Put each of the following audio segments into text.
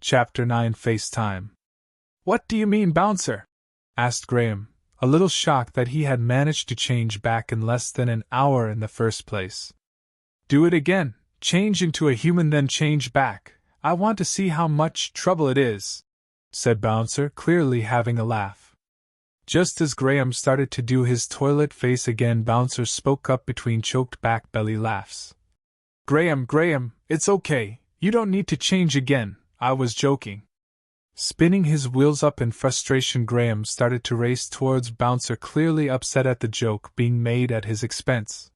Chapter 9 FaceTime. What do you mean, Bouncer? Asked Graham, a little shocked that he had managed to change back in less than an hour in the first place. Do it again, change into a human then change back. I want to see how much trouble it is, said Bouncer, clearly having a laugh. Just as Graham started to do his toilet face again, Bouncer spoke up between choked back belly laughs. Graham, it's okay, you don't need to change again, I was joking. Spinning his wheels up in frustration, Graham started to race towards Bouncer, clearly upset at the joke being made at his expense.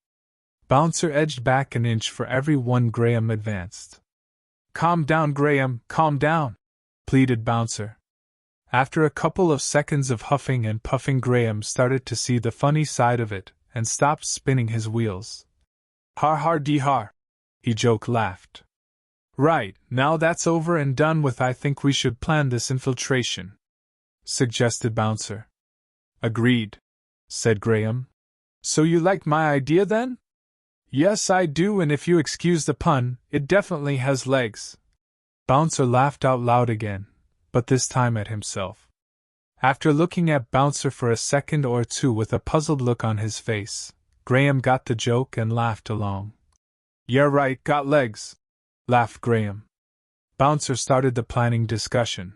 Bouncer edged back an inch for every one Graham advanced. Calm down, Graham, calm down, pleaded Bouncer. After a couple of seconds of huffing and puffing, Graham started to see the funny side of it and stopped spinning his wheels. Har har dee har, he laughed. Right, now that's over and done with, I think we should plan this infiltration, suggested Bouncer. Agreed, said Graham. So you like my idea then? Yes, I do, and if you excuse the pun, it definitely has legs. Bouncer laughed out loud again, but this time at himself. After looking at Bouncer for a second or two with a puzzled look on his face, Graham got the joke and laughed along. Yeah, right, got legs, laughed Graham. Bouncer started the planning discussion.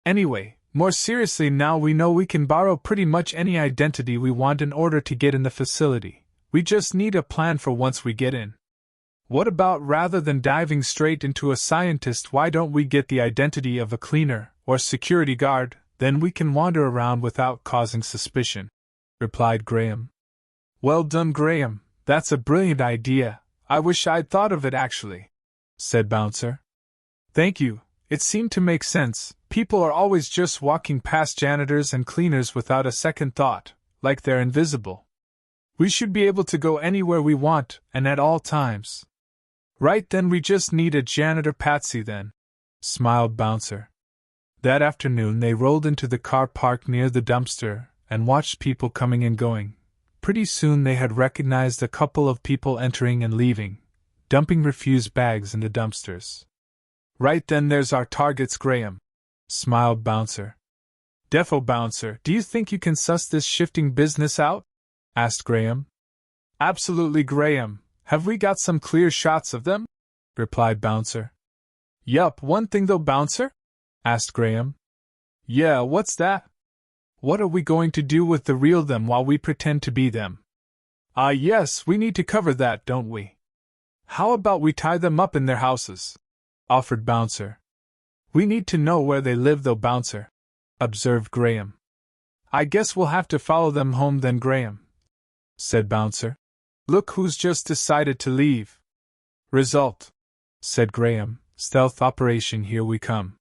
Anyway, more seriously, now we know we can borrow pretty much any identity we want in order to get in the facility. We just need a plan for once we get in. What about, rather than diving straight into a scientist, why don't we get the identity of a cleaner or security guard, then we can wander around without causing suspicion, replied Graham. Well done, Graham, that's a brilliant idea. I wish I'd thought of it actually, said Bouncer. Thank you, it seemed to make sense. People are always just walking past janitors and cleaners without a second thought, like they're invisible. We should be able to go anywhere we want, and at all times. Right, then we just need a janitor Patsy then, smiled Bouncer. That afternoon they rolled into the car park near the dumpster and watched people coming and going. Pretty soon they had recognized a couple of people entering and leaving, dumping refuse bags in the dumpsters. Right, then there's our targets, Graham, smiled Bouncer. Defo, Bouncer, do you think you can suss this shifting business out? Asked Graham. Absolutely, Graham. Have we got some clear shots of them? Replied Bouncer. Yup, one thing though, Bouncer? Asked Graham. Yeah, what's that? What are we going to do with the real them while we pretend to be them? Ah, yes, we need to cover that, don't we? How about we tie them up in their houses? Offered Bouncer. We need to know where they live though, Bouncer, observed Graham. I guess we'll have to follow them home then, Graham, said Bouncer. Look who's just decided to leave. Result, said Graham. Stealth operation, here we come.